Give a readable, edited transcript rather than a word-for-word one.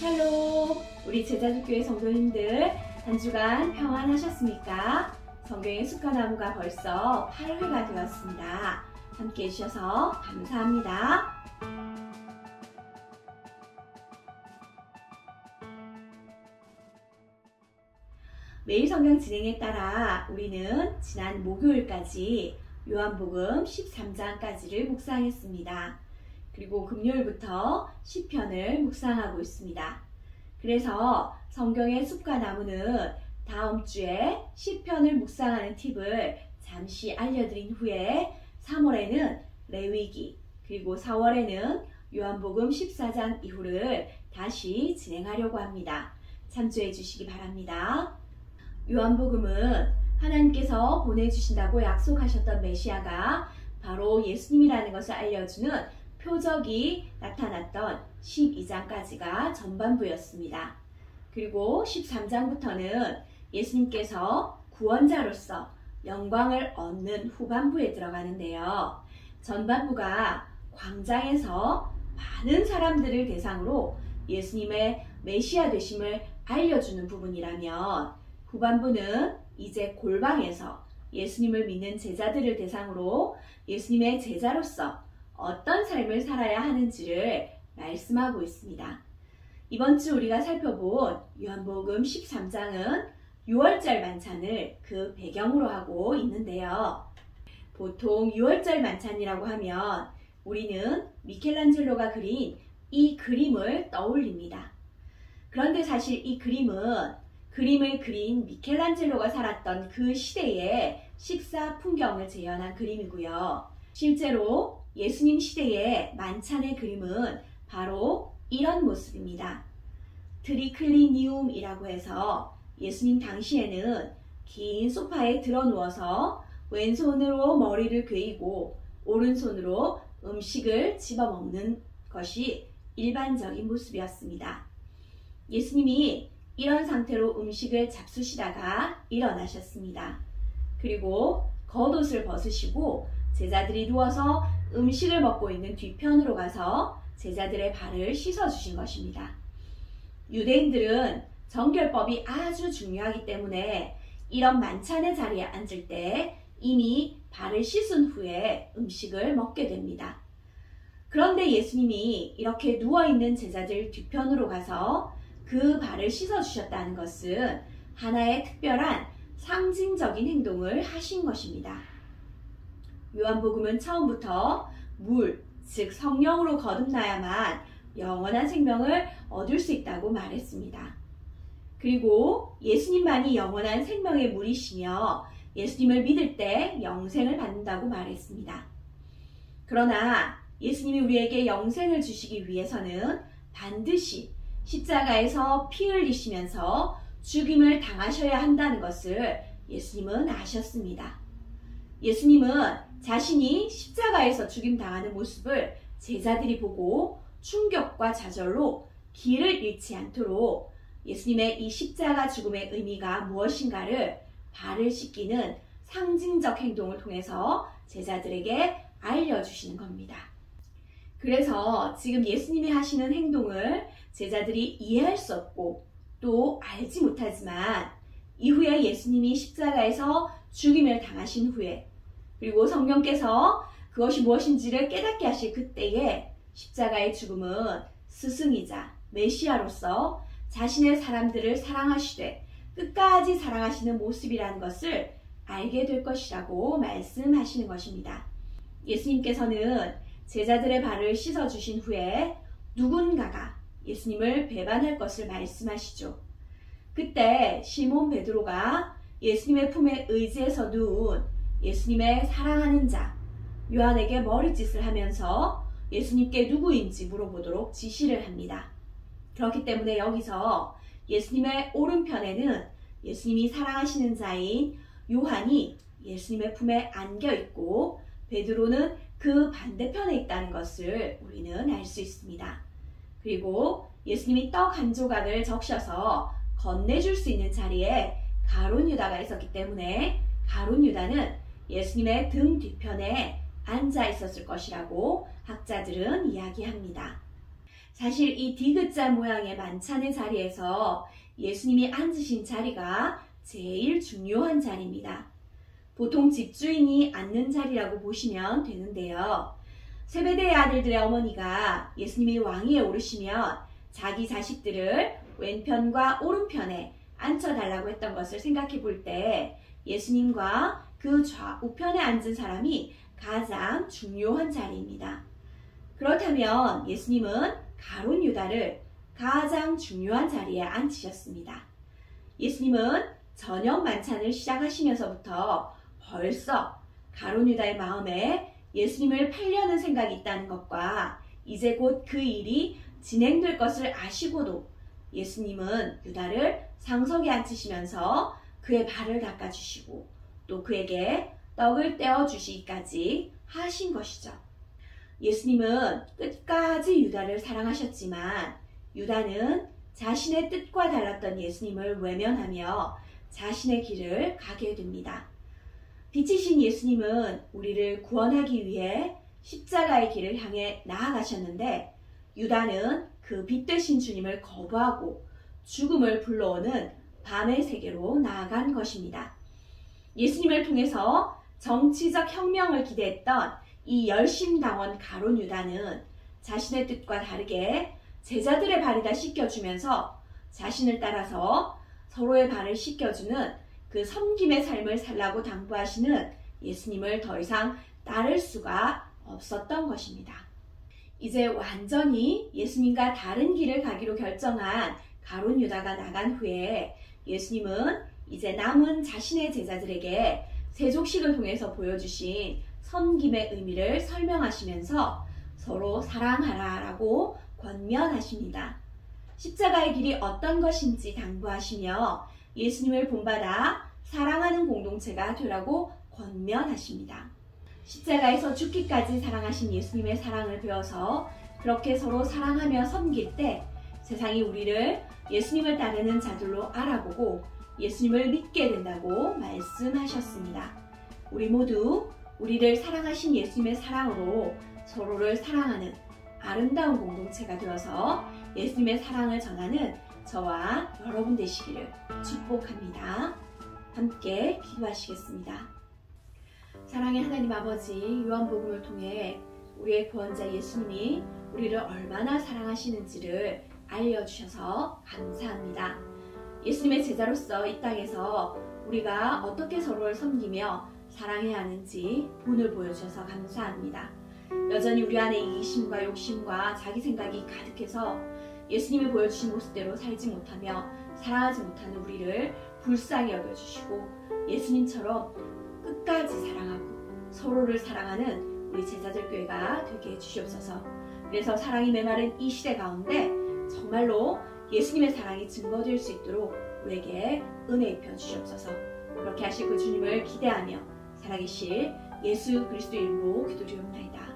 샬롬! 우리 제자주교회 성도님들 한 주간 평안하셨습니까? 성경의 숫가나무가 벌써 8회가 되었습니다. 함께 해주셔서 감사합니다. 매일 성경 진행에 따라 우리는 지난 목요일까지 요한복음 13장까지를 묵상했습니다. 그리고 금요일부터 시편을 묵상하고 있습니다. 그래서 성경의 숲과 나무는 다음 주에 시편을 묵상하는 팁을 잠시 알려드린 후에 3월에는 레위기, 그리고 4월에는 요한복음 14장 이후를 다시 진행하려고 합니다. 참조해 주시기 바랍니다. 요한복음은 하나님께서 보내주신다고 약속하셨던 메시아가 바로 예수님이라는 것을 알려주는 표적이 나타났던 12장까지가 전반부였습니다. 그리고 13장부터는 예수님께서 구원자로서 영광을 얻는 후반부에 들어가는데요. 전반부가 광장에서 많은 사람들을 대상으로 예수님의 메시아 되심을 알려주는 부분이라면, 후반부는 이제 골방에서 예수님을 믿는 제자들을 대상으로 예수님의 제자로서 어떤 삶을 살아야 하는지를 말씀하고 있습니다. 이번 주 우리가 살펴본 요한복음 13장은 6월절 만찬을 그 배경으로 하고 있는데요. 보통 6월절 만찬이라고 하면 우리는 미켈란젤로가 그린 이 그림을 떠올립니다. 그런데 사실 이 그림을 그린 미켈란젤로가 살았던 그 시대의 식사 풍경을 재현한 그림이고요. 실제로 예수님 시대의 만찬의 그림은 바로 이런 모습입니다. 트리클리니움이라고 해서 예수님 당시에는 긴 소파에 들어 누워서 왼손으로 머리를 괴이고 오른손으로 음식을 집어먹는 것이 일반적인 모습이었습니다. 예수님이 이런 상태로 음식을 잡수시다가 일어나셨습니다. 그리고 겉옷을 벗으시고 제자들이 누워서 음식을 먹고 있는 뒤편으로 가서 제자들의 발을 씻어주신 것입니다. 유대인들은 정결법이 아주 중요하기 때문에 이런 만찬의 자리에 앉을 때 이미 발을 씻은 후에 음식을 먹게 됩니다. 그런데 예수님이 이렇게 누워있는 제자들 뒤편으로 가서 그 발을 씻어주셨다는 것은 하나의 특별한 상징적인 행동을 하신 것입니다. 요한복음은 처음부터 물, 즉 성령으로 거듭나야만 영원한 생명을 얻을 수 있다고 말했습니다. 그리고 예수님만이 영원한 생명의 물이시며 예수님을 믿을 때 영생을 받는다고 말했습니다. 그러나 예수님이 우리에게 영생을 주시기 위해서는 반드시 십자가에서 피 흘리시면서 죽임을 당하셔야 한다는 것을 예수님은 아셨습니다. 예수님은 자신이 십자가에서 죽임당하는 모습을 제자들이 보고 충격과 좌절로 길을 잃지 않도록 예수님의 이 십자가 죽음의 의미가 무엇인가를 발을 씻기는 상징적 행동을 통해서 제자들에게 알려주시는 겁니다. 그래서 지금 예수님이 하시는 행동을 제자들이 이해할 수 없고 또 알지 못하지만 이후에 예수님이 십자가에서 죽임을 당하신 후에, 그리고 성령께서 그것이 무엇인지를 깨닫게 하실 그때에 십자가의 죽음은 스승이자 메시아로서 자신의 사람들을 사랑하시되 끝까지 사랑하시는 모습이라는 것을 알게 될 것이라고 말씀하시는 것입니다. 예수님께서는 제자들의 발을 씻어주신 후에 누군가가 예수님을 배반할 것을 말씀하시죠. 그때 시몬 베드로가 예수님의 품에 의지해서 누운 예수님의 사랑하는 자 요한에게 머리짓을 하면서 예수님께 누구인지 물어보도록 지시를 합니다. 그렇기 때문에 여기서 예수님의 오른편에는 예수님이 사랑하시는 자인 요한이 예수님의 품에 안겨 있고 베드로는 그 반대편에 있다는 것을 우리는 알 수 있습니다. 그리고 예수님이 떡 한 조각을 적셔서 건네줄 수 있는 자리에 가룟 유다가 있었기 때문에 가룟 유다는 예수님의 등 뒤편에 앉아 있었을 것이라고 학자들은 이야기합니다. 사실 이 디귿자 모양의 만찬의 자리에서 예수님이 앉으신 자리가 제일 중요한 자리입니다. 보통 집주인이 앉는 자리라고 보시면 되는데요. 세베대의 아들들의 어머니가 예수님이 왕위에 오르시면 자기 자식들을 왼편과 오른편에 앉혀달라고 했던 것을 생각해 볼 때 예수님과 그 좌우편에 앉은 사람이 가장 중요한 자리입니다. 그렇다면 예수님은 가룟 유다를 가장 중요한 자리에 앉히셨습니다. 예수님은 저녁 만찬을 시작하시면서부터 벌써 가룟 유다의 마음에 예수님을 팔려는 생각이 있다는 것과 이제 곧 그 일이 진행될 것을 아시고도 예수님은 유다를 상석에 앉히시면서 그의 발을 닦아주시고 또 그에게 떡을 떼어주시기까지 하신 것이죠. 예수님은 끝까지 유다를 사랑하셨지만 유다는 자신의 뜻과 달랐던 예수님을 외면하며 자신의 길을 가게 됩니다. 빛이신 예수님은 우리를 구원하기 위해 십자가의 길을 향해 나아가셨는데 유다는 그 빛 되신 주님을 거부하고 죽음을 불러오는 밤의 세계로 나아간 것입니다. 예수님을 통해서 정치적 혁명을 기대했던 이 열심당원 가룟 유다는 자신의 뜻과 다르게 제자들의 발에다 씻겨주면서 자신을 따라서 서로의 발을 씻겨주는 그 섬김의 삶을 살라고 당부하시는 예수님을 더 이상 따를 수가 없었던 것입니다. 이제 완전히 예수님과 다른 길을 가기로 결정한 가룟 유다가 나간 후에 예수님은 이제 남은 자신의 제자들에게 세족식을 통해서 보여주신 섬김의 의미를 설명하시면서 서로 사랑하라라고 권면하십니다. 십자가의 길이 어떤 것인지 당부하시며 예수님을 본받아 사랑하는 공동체가 되라고 권면하십니다. 십자가에서 죽기까지 사랑하신 예수님의 사랑을 배워서 그렇게 서로 사랑하며 섬길 때 세상이 우리를 예수님을 따르는 자들로 알아보고 예수님을 믿게 된다고 말씀하셨습니다. 우리 모두 우리를 사랑하신 예수님의 사랑으로 서로를 사랑하는 아름다운 공동체가 되어서 예수님의 사랑을 전하는 저와 여러분 되시기를 축복합니다. 함께 기도하시겠습니다. 사랑의 하나님 아버지, 요한복음을 통해 우리의 구원자 예수님이 우리를 얼마나 사랑하시는지를 알려주셔서 감사합니다. 예수님의 제자로서 이 땅에서 우리가 어떻게 서로를 섬기며 사랑해야 하는지 본을 보여주셔서 감사합니다. 여전히 우리 안에 이기심과 욕심과 자기 생각이 가득해서 예수님이 보여주신 모습대로 살지 못하며 사랑하지 못하는 우리를 불쌍히 여겨주시고 예수님처럼 끝까지 사랑하고 서로를 사랑하는 우리 제자들 교회가 되게 해주시옵소서. 그래서 사랑이 메마른 이 시대 가운데 정말로 예수님의 사랑이 증거될 수 있도록 우리에게 은혜 입혀 주시옵소서. 그렇게 하실 그 주님을 기대하며 살아계실 예수 그리스도 이름으로 기도드리옵나이다.